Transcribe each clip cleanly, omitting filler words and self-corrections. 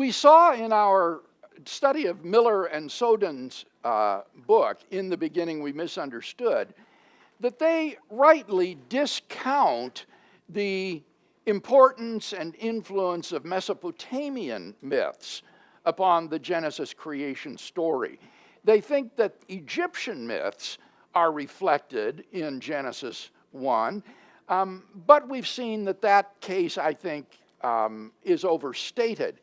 We saw in our study of Miller and Soden's book, In the Beginning We Misunderstood, that they rightly discount the importance and influence of Mesopotamian myths upon the Genesis creation story. They think that Egyptian myths are reflected in Genesis 1, but we've seen that that case, I think, is overstated.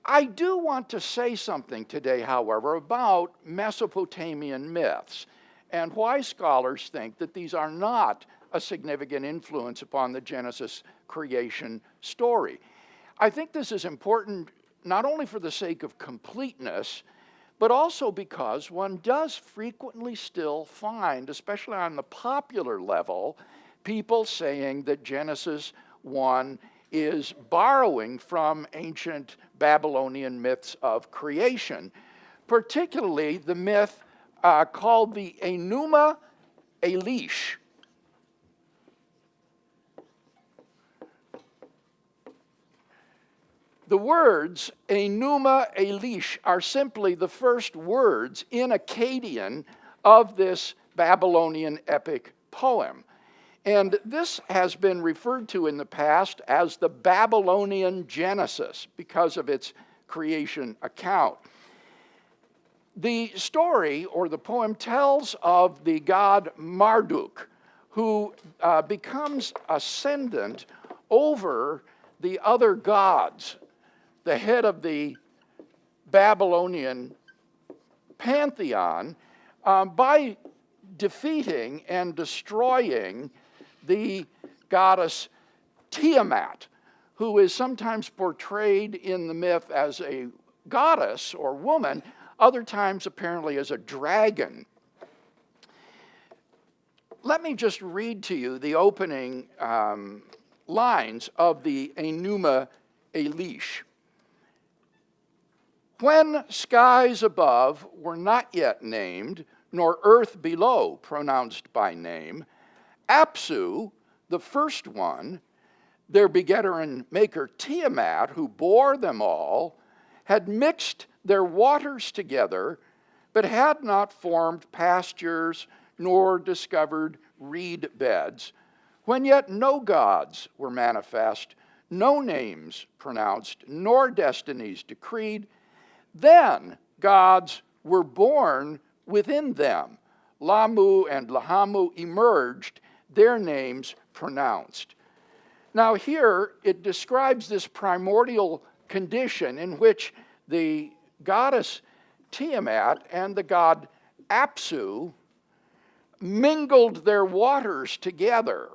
I do want to say something today, however, about Mesopotamian myths and why scholars think that these are not a significant influence upon the Genesis creation story. I think this is important not only for the sake of completeness, but also because one does frequently still find, especially on the popular level, people saying that Genesis 1 is borrowing from ancient Babylonian myths of creation, particularly the myth called the Enuma Elish. The words Enuma Elish are simply the first words in Akkadian of this Babylonian epic poem. And this has been referred to in the past as the Babylonian Genesis because of its creation account. The story, or the poem, tells of the god Marduk, who becomes ascendant over the other gods, the head of the Babylonian pantheon, by defeating and destroying the goddess Tiamat, who is sometimes portrayed in the myth as a goddess or woman, other times apparently as a dragon. Let me just read to you the opening lines of the Enuma Elish. When skies above were not yet named, nor earth below pronounced by name, Apsu, the first one, their begetter and maker Tiamat, who bore them all, had mixed their waters together, but had not formed pastures nor discovered reed beds, when yet no gods were manifest, no names pronounced, nor destinies decreed. Then gods were born within them. Lamu and Lahamu emerged, their names pronounced. Now here it describes this primordial condition in which the goddess Tiamat and the god Apsu mingled their waters together,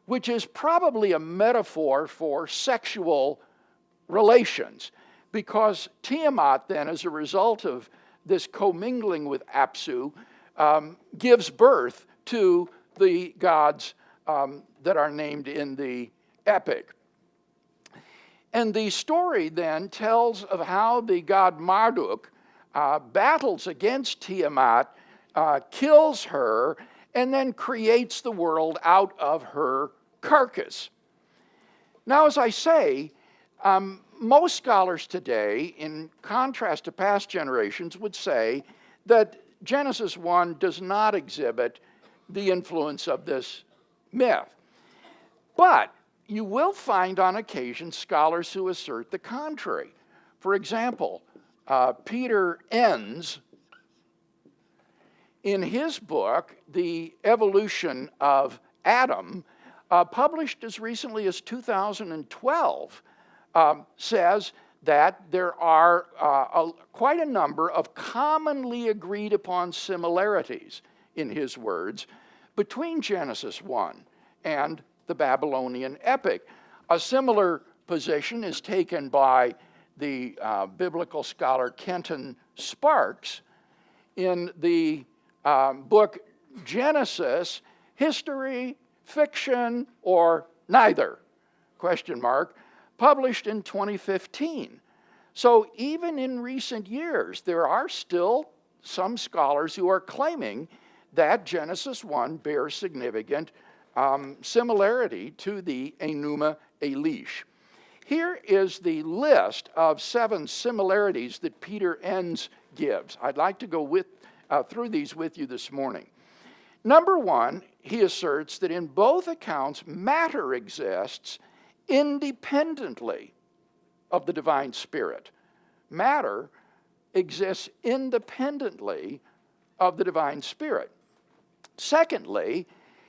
which is probably a metaphor for sexual relations, because Tiamat then, as a result of this commingling with Apsu, gives birth to the gods that are named in the epic. And the story then tells of how the god Marduk battles against Tiamat, kills her, and then creates the world out of her carcass. Now, as I say, most scholars today, in contrast to past generations, would say that Genesis 1 does not exhibit the influence of this myth. But you will find on occasion scholars who assert the contrary. For example, Peter Enns, in his book, The Evolution of Adam, published as recently as 2012, says that there are quite a number of commonly agreed upon similarities, in his words, between Genesis 1 and the Babylonian epic. A similar position is taken by the biblical scholar Kenton Sparks in the book Genesis, History, Fiction, or Neither, ? Published in 2015. So even in recent years, there are still some scholars who are claiming that Genesis 1 bears significant similarity to the Enuma Elish. Here is the list of 7 similarities that Peter Enns gives. I'd like to go through these with you this morning. Number 1, he asserts that in both accounts, matter exists independently of the divine spirit. Matter exists independently of the divine spirit. Secondly,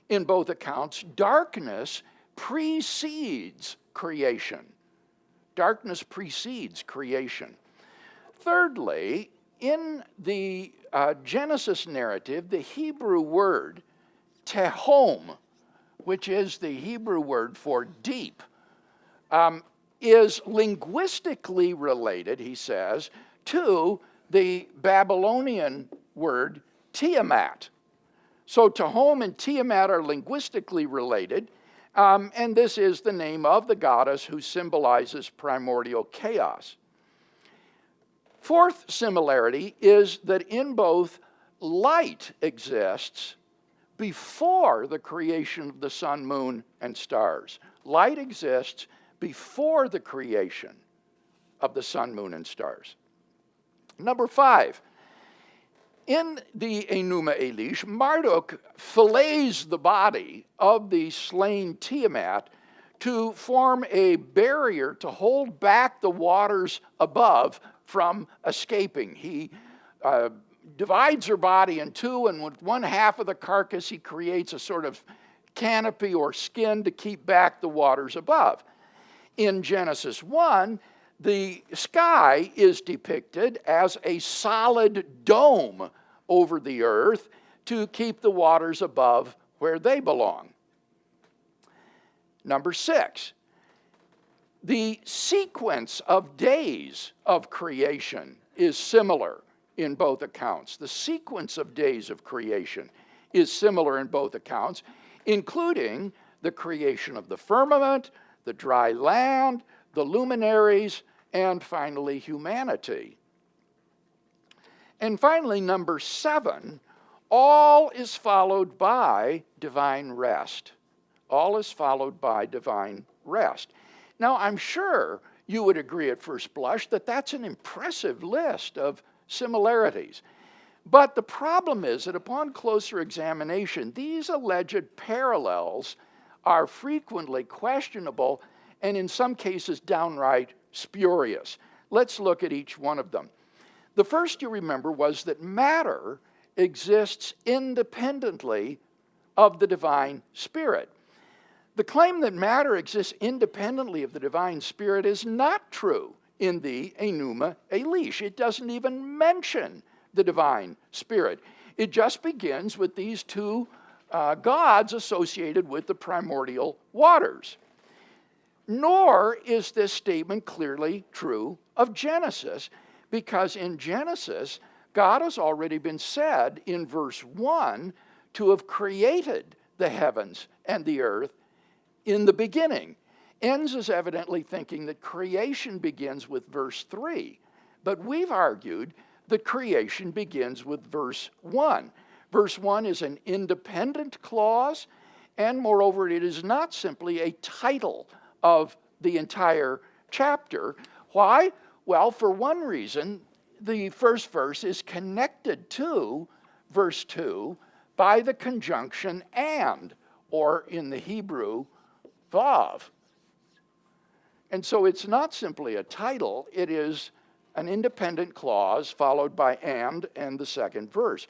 in both accounts, darkness precedes creation. Darkness precedes creation. Thirdly, in the Genesis narrative, the Hebrew word tehom, which is the Hebrew word for deep, is linguistically related, he says, to the Babylonian word Tiamat. So Tehom and Tiamat are linguistically related, and this is the name of the goddess who symbolizes primordial chaos. Fourth similarity is that in both, light exists before the creation of the sun, moon, and stars. Light exists before the creation of the sun, moon, and stars. Number 5, in the Enuma Elish, Marduk fillets the body of the slain Tiamat to form a barrier to hold back the waters above from escaping. He divides her body in two, and with one half of the carcass, he creates a sort of canopy or skin to keep back the waters above. In Genesis 1, the sky is depicted as a solid dome over the earth to keep the waters above where they belong. Number 6, the sequence of days of creation is similar in both accounts. The sequence of days of creation is similar in both accounts, including the creation of the firmament, the dry land, the luminaries, and finally humanity. And finally, number 7, all is followed by divine rest. All is followed by divine rest. Now, I'm sure you would agree at first blush that that's an impressive list of similarities. But the problem is that upon closer examination, these alleged parallels are frequently questionable and in some cases downright spurious. Let's look at each one of them. The first you remember was that matter exists independently of the divine spirit. The claim that matter exists independently of the divine spirit is not true in the Enuma Elish. It doesn't even mention the divine spirit. It just begins with these two gods associated with the primordial waters. Nor is this statement clearly true of Genesis, because in Genesis, God has already been said in verse 1 to have created the heavens and the earth in the beginning. Enns is evidently thinking that creation begins with verse 3, but we've argued that creation begins with verse 1. Verse 1 is an independent clause, and moreover, it is not simply a title of the entire chapter. Why? Well, for one reason, the first verse is connected to verse 2 by the conjunction and, or in the Hebrew, vav. And so it's not simply a title, it is an independent clause followed by and the second verse.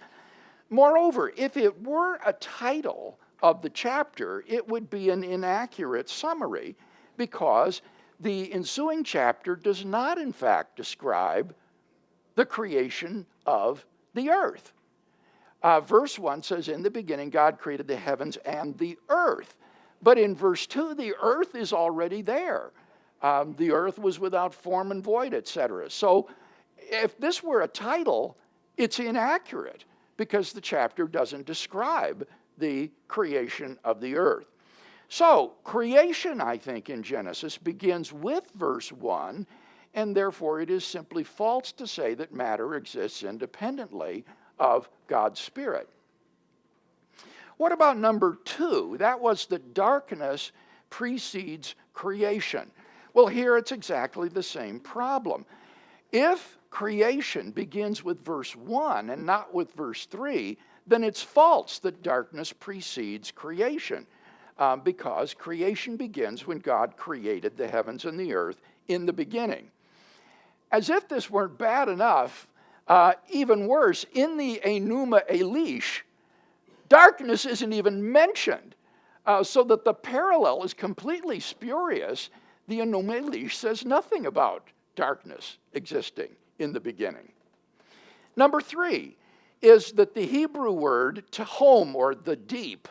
Moreover, if it were a title of the chapter, it would be an inaccurate summary, because the ensuing chapter does not, in fact, describe the creation of the earth. Verse 1 says, in the beginning, God created the heavens and the earth. But in verse 2, the earth is already there. The earth was without form and void, etc. So if this were a title, it's inaccurate, because the chapter doesn't describe the creation of the earth. So creation, I think, in Genesis begins with verse 1, and therefore it is simply false to say that matter exists independently of God's Spirit. What about number 2? That was that darkness precedes creation. Well, here it's exactly the same problem. If creation begins with verse 1 and not with verse 3, then it's false that darkness precedes creation, because creation begins when God created the heavens and the earth in the beginning. As if this weren't bad enough, even worse, in the Enuma Elish, darkness isn't even mentioned, so that the parallel is completely spurious. The Enuma Elish says nothing about darkness existing in the beginning. Number 3 is that the Hebrew word tehom, or the deep,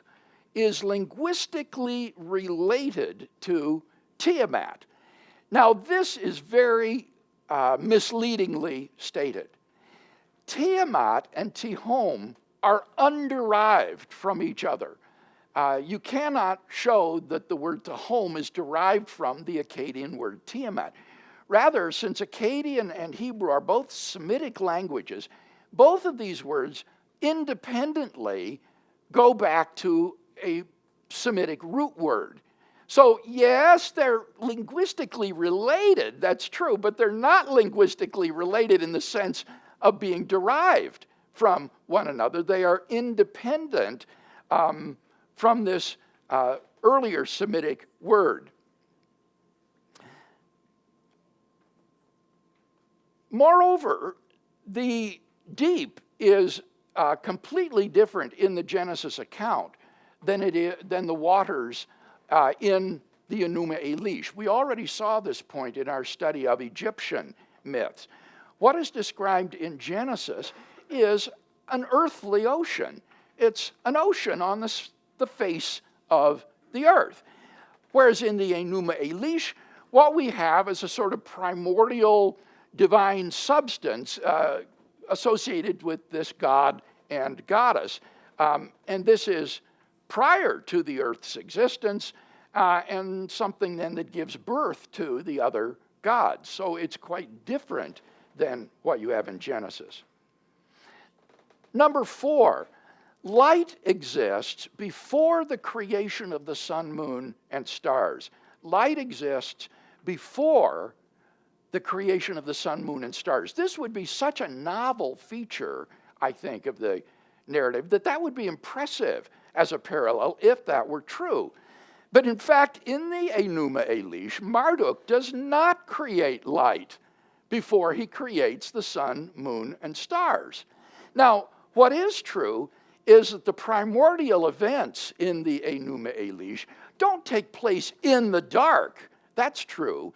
is linguistically related to Tiamat. Now, this is very misleadingly stated. Tiamat and Tehom are underived from each other. You cannot show that the word Tehom is derived from the Akkadian word Tiamat. Rather, since Akkadian and Hebrew are both Semitic languages, both of these words independently go back to a Semitic root word. So yes, they're linguistically related, that's true, but they're not linguistically related in the sense of being derived from one another. They are independent from this earlier Semitic word. Moreover, the deep is completely different in the Genesis account than the waters in the Enuma Elish. We already saw this point in our study of Egyptian myths. What is described in Genesis is an earthly ocean. It's an ocean on the face of the earth. Whereas in the Enuma Elish, what we have is a sort of primordial divine substance associated with this god and goddess. And this is prior to the earth's existence, and something then that gives birth to the other gods. So it's quite different than what you have in Genesis. Number 4, light exists before the creation of the sun, moon, and stars. Light exists before the creation of the sun, moon, and stars. This would be such a novel feature, I think, of the narrative, that would be impressive as a parallel if that were true. But in fact, in the Enuma Elish, Marduk does not create light before he creates the sun, moon, and stars. Now, what is true is that the primordial events in the Enuma Elish don't take place in the dark. That's true.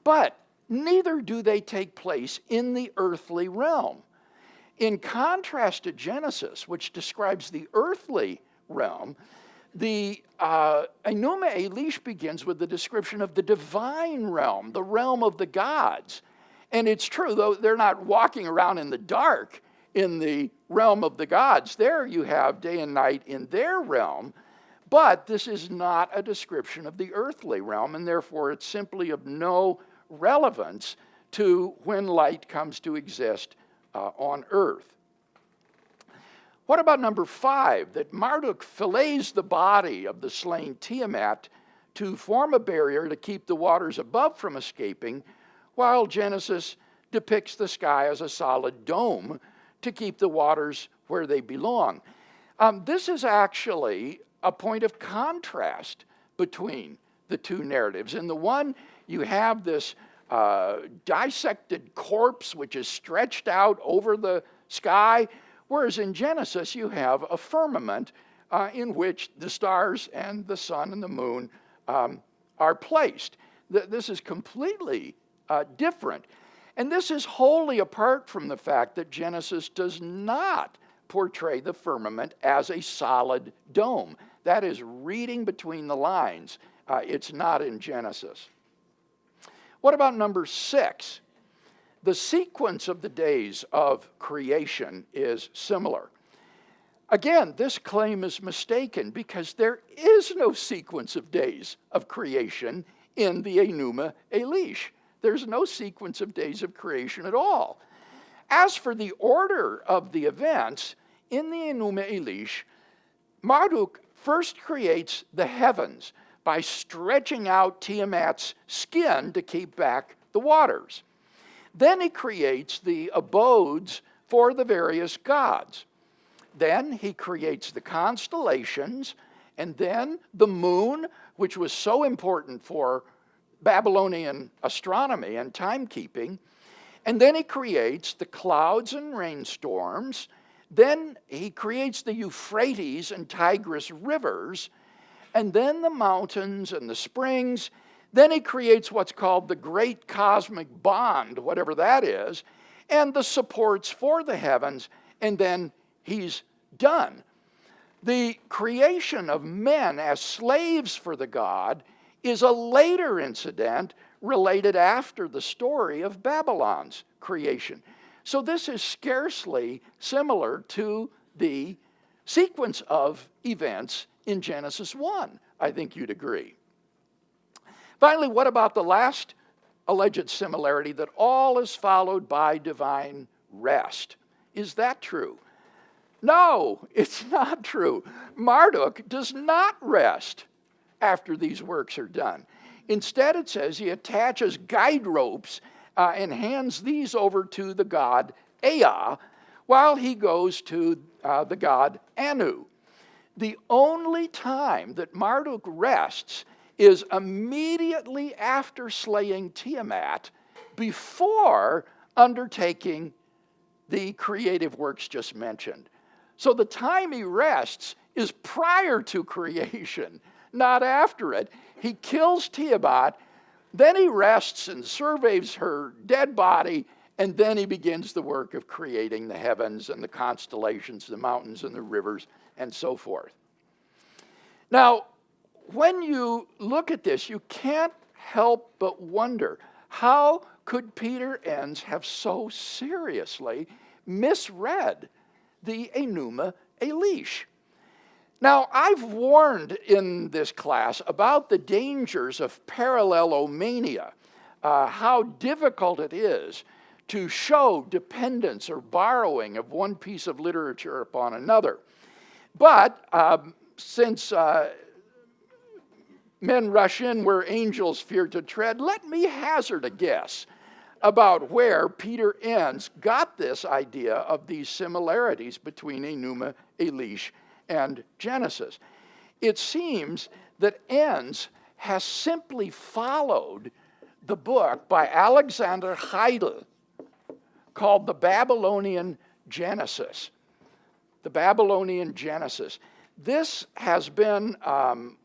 But neither do they take place in the earthly realm. In contrast to Genesis, which describes the earthly realm, the Enuma Elish begins with the description of the divine realm, the realm of the gods. And it's true, though they're not walking around in the dark in the realm of the gods. There you have day and night in their realm, but this is not a description of the earthly realm, and therefore it's simply of no relevance to when light comes to exist on earth. What about number 5, that Marduk fillets the body of the slain Tiamat to form a barrier to keep the waters above from escaping, while Genesis depicts the sky as a solid dome to keep the waters where they belong? This is actually a point of contrast between the two narratives. In the one, you have this dissected corpse which is stretched out over the sky, whereas in Genesis you have a firmament in which the stars and the sun and the moon are placed. This is completely different. And this is wholly apart from the fact that Genesis does not portray the firmament as a solid dome. That is reading between the lines. It's not in Genesis. What about number 6? The sequence of the days of creation is similar. Again, this claim is mistaken because there is no sequence of days of creation in the Enuma Elish. There's no sequence of days of creation at all. As for the order of the events, in the Enuma Elish, Marduk first creates the heavens by stretching out Tiamat's skin to keep back the waters. Then he creates the abodes for the various gods. Then he creates the constellations, and then the moon, which was so important for Babylonian astronomy and timekeeping. And then he creates the clouds and rainstorms. Then he creates the Euphrates and Tigris rivers, and then the mountains and the springs. Then he creates what's called the Great Cosmic Bond, whatever that is, and the supports for the heavens, and then he's done. The creation of men as slaves for the god is a later incident related after the story of Babylon's creation. So this is scarcely similar to the sequence of events in Genesis 1. I think you'd agree. Finally, what about the last alleged similarity, that all is followed by divine rest? Is that true? No, it's not true. Marduk does not rest after these works are done. Instead, it says he attaches guide ropes and hands these over to the god Ea while he goes to the god Anu. The only time that Marduk rests is immediately after slaying Tiamat, before undertaking the creative works just mentioned. So the time he rests is prior to creation, not after it. He kills Tiamat, then he rests and surveys her dead body, and then he begins the work of creating the heavens and the constellations, the mountains and the rivers, and so forth. Now, when you look at this, you can't help but wonder, how could Peter Enns have so seriously misread the Enuma Elish? Now, I've warned in this class about the dangers of parallelomania, how difficult it is to show dependence or borrowing of one piece of literature upon another. But since men rush in where angels fear to tread, let me hazard a guess about where Peter Enns got this idea of these similarities between Enuma Elish and Genesis. It seems that Enns has simply followed the book by Alexander Heidel called the Babylonian Genesis. The Babylonian Genesis. This has been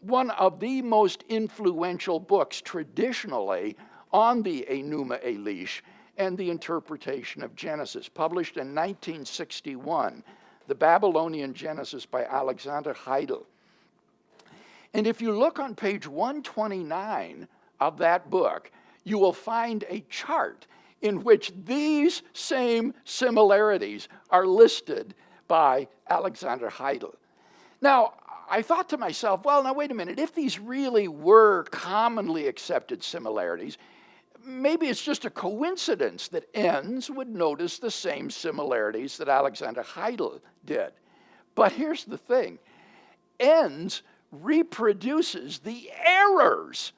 one of the most influential books traditionally on the Enuma Elish and the interpretation of Genesis, published in 1961, The Babylonian Genesis by Alexander Heidel. And if you look on page 129 of that book, you will find a chart in which these same similarities are listed by Alexander Heidel. Now, I thought to myself, well, now wait a minute, if these really were commonly accepted similarities, maybe it's just a coincidence that Enns would notice the same similarities that Alexander Heidel did. But here's the thing, Enns reproduces the errors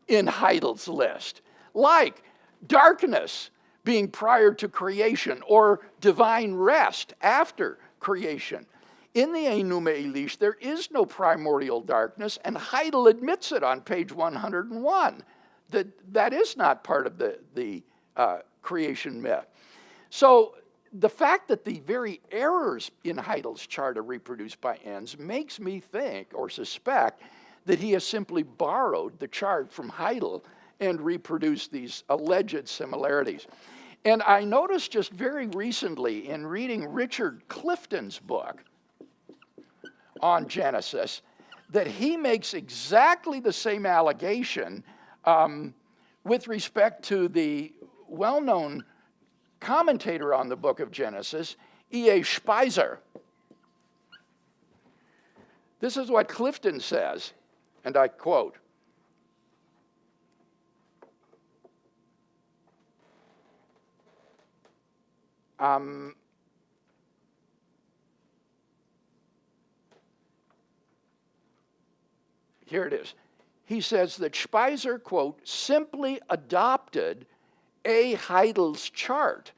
in Heidel's list, like darkness being prior to creation or divine rest after creation. In the Enuma Elish, there is no primordial darkness, and Heidel admits it on page 101, that is not part of the creation myth. So the fact that the very errors in Heidel's chart are reproduced by Enns makes me think or suspect that he has simply borrowed the chart from Heidel and reproduced these alleged similarities. And I noticed just very recently in reading Richard Clifton's book on Genesis that he makes exactly the same allegation with respect to the well-known commentator on the book of Genesis, E.A. Speiser. This is what Clifton says, and I quote, here it is. he says that Speiser, quote, simply adopted A. Heidel's chart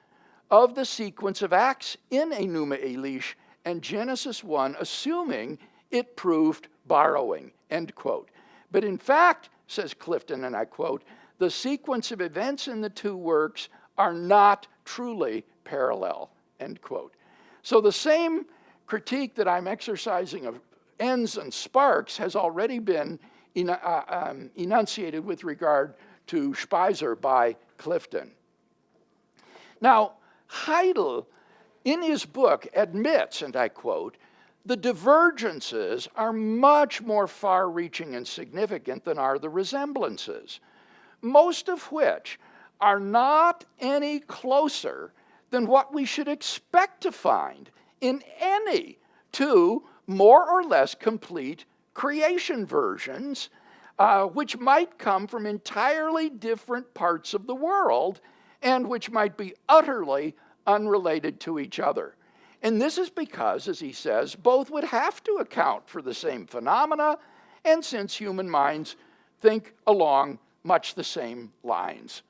of the sequence of acts in Enuma Elish and Genesis 1, assuming it proved borrowing, end quote. But in fact, says Clifton, and I quote, the sequence of events in the two works are not truly parallel, end quote. So the same critique that I'm exercising of Enns and Sparks has already been enunciated with regard to Speiser by Clifton. Now, Heidel, in his book, admits, and I quote, the divergences are much more far-reaching and significant than are the resemblances, most of which are not any closer than what we should expect to find in any two more or less complete creation versions, which might come from entirely different parts of the world and which might be utterly unrelated to each other. And this is because, as he says, both would have to account for the same phenomena, and since human minds think along much the same lines.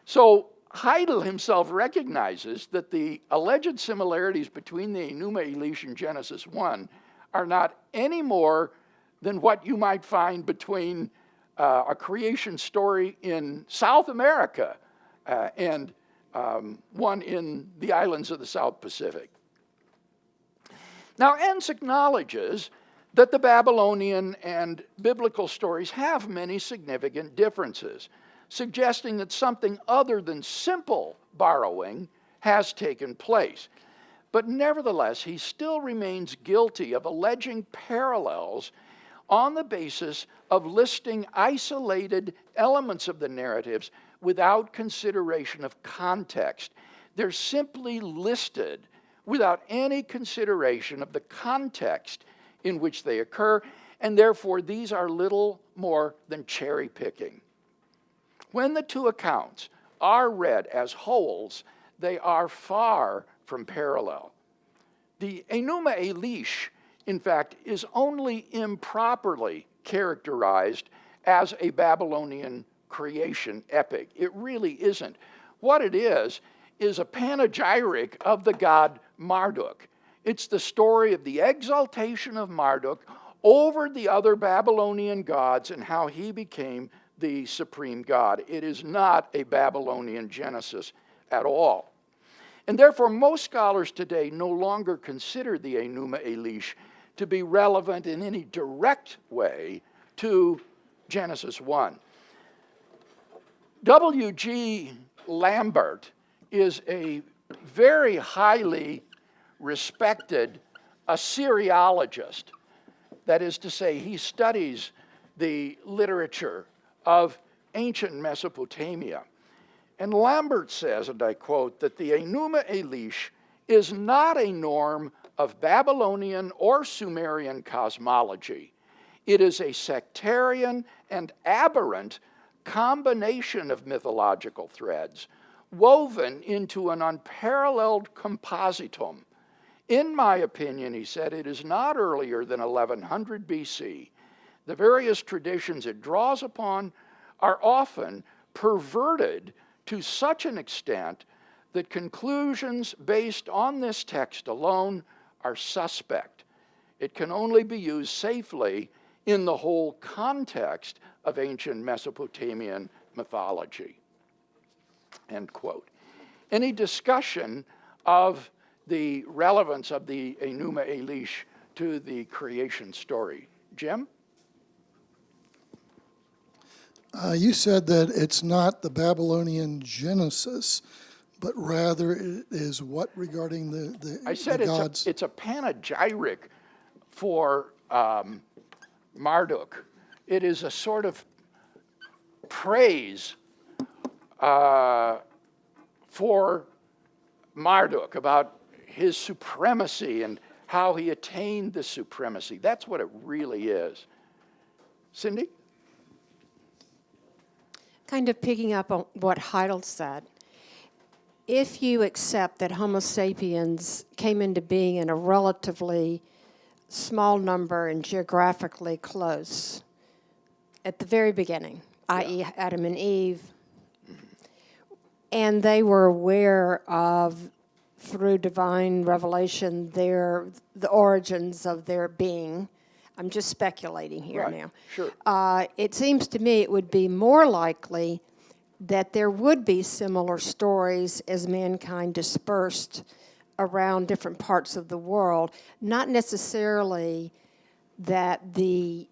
So Heidel himself recognizes that the alleged similarities between the Enuma Elish and Genesis 1 are not any more than what you might find between a creation story in South America and one in the islands of the South Pacific. Now, Enns acknowledges that the Babylonian and biblical stories have many significant differences, suggesting that something other than simple borrowing has taken place. But nevertheless, he still remains guilty of alleging parallels on the basis of listing isolated elements of the narratives without consideration of context. They're simply listed without any consideration of the context in which they occur, and therefore these are little more than cherry picking. When the two accounts are read as wholes, they are far from parallel. The Enuma Elish, in fact, is only improperly characterized as a Babylonian creation epic. It really isn't. What it is a panegyric of the god Marduk. It's the story of the exaltation of Marduk over the other Babylonian gods and how he became the supreme god. It is not a Babylonian Genesis at all. And therefore, most scholars today no longer consider the Enuma Elish to be relevant in any direct way to Genesis 1. W.G. Lambert is a very highly respected Assyriologist. That is to say, he studies the literature of ancient Mesopotamia. And Lambert says, and I quote, that the Enuma Elish is not a norm of Babylonian or Sumerian cosmology. It is a sectarian and aberrant combination of mythological threads woven into an unparalleled compositum. In my opinion, he said, it is not earlier than 1100 BC. The various traditions it draws upon are often perverted to such an extent that conclusions based on this text alone are suspect. It can only be used safely in the whole context of ancient Mesopotamian mythology. End quote. Any discussion of the relevance of the Enuma Elish to the creation story? Jim? You said that it's not the Babylonian Genesis, but rather it is what regarding the I said the gods? it's a panegyric for Marduk. It is a sort of praise for Marduk, about his supremacy and how he attained the supremacy. That's what it really is. Cindy? Kind of picking up on what Heidel said, if you accept that Homo sapiens came into being in a relatively small number and geographically close, at the very beginning, i.e., Adam and Eve. And they were aware of, through divine revelation, the origins of their being. I'm just speculating here Right, now. sure. It seems to me it would be more likely that there would be similar stories as mankind dispersed around different parts of the world, not necessarily that the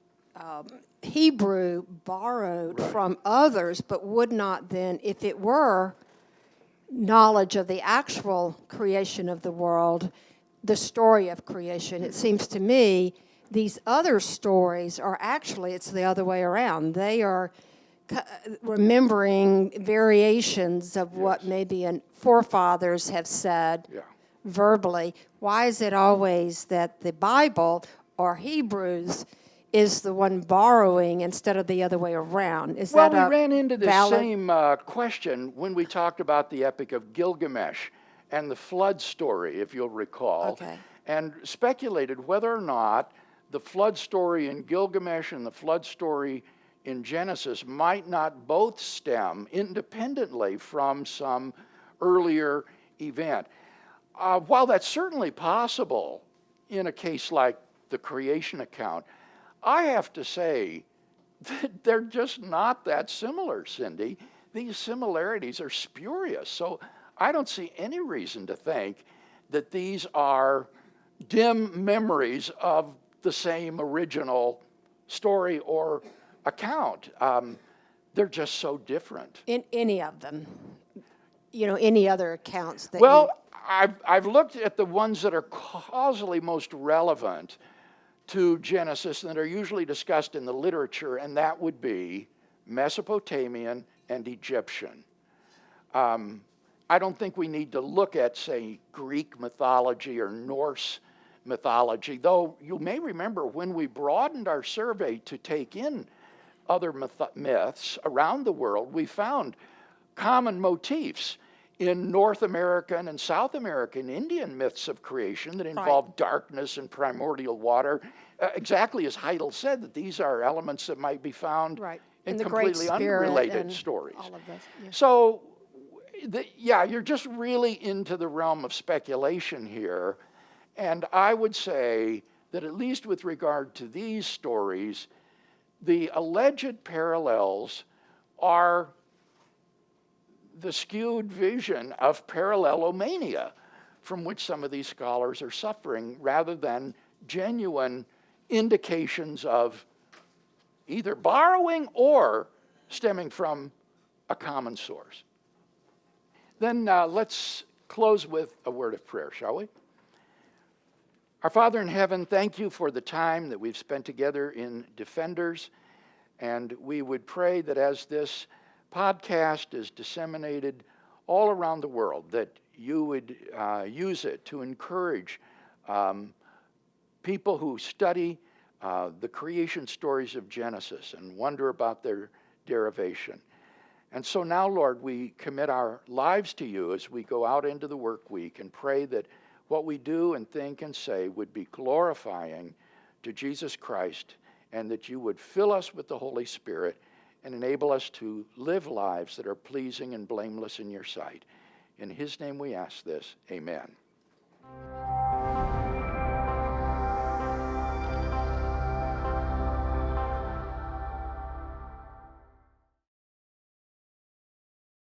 Hebrew borrowed from others, but would not then, if it were knowledge of the actual creation of the world, the story of creation, it seems to me these other stories are actually, it's the other way around. They are remembering variations of what maybe forefathers have said verbally. Why is it always that the Bible or Hebrews is the one borrowing instead of the other way around? Is Well, that we ran into this valid? same question when we talked about the Epic of Gilgamesh and the flood story, if you'll recall, Okay. and speculated whether or not the flood story in Gilgamesh and the flood story in Genesis might not both stem independently from some earlier event. While that's certainly possible in a case like the creation account, I have to say that they're just not that similar, Cindy. These similarities are spurious. So I don't see any reason to think that these are dim memories of the same original story or account. They're just so different. In any of them, any other accounts that Well, I've looked at the ones that are causally most relevant to Genesis and that are usually discussed in the literature, and that would be Mesopotamian and Egyptian. I don't think we need to look at, say, Greek mythology or Norse mythology, though you may remember when we broadened our survey to take in other myths around the world, we found common motifs in North American and South American Indian myths of creation that involve darkness and primordial water, exactly as Heidel said, that these are elements that might be found in the Great completely Spirit unrelated and stories. all of this, yeah. So, you're just really into the realm of speculation here, and I would say that at least with regard to these stories, the alleged parallels are the skewed vision of parallelomania from which some of these scholars are suffering, rather than genuine indications of either borrowing or stemming from a common source. Then let's close with a word of prayer, shall we? Our Father in heaven, thank you for the time that we've spent together in Defenders, and we would pray that as this podcast is disseminated all around the world, that you would use it to encourage people who study the creation stories of Genesis and wonder about their derivation. And so now, Lord, we commit our lives to you as we go out into the work week and pray that what we do and think and say would be glorifying to Jesus Christ, and that you would fill us with the Holy Spirit and enable us to live lives that are pleasing and blameless in your sight. In his name we ask this, amen.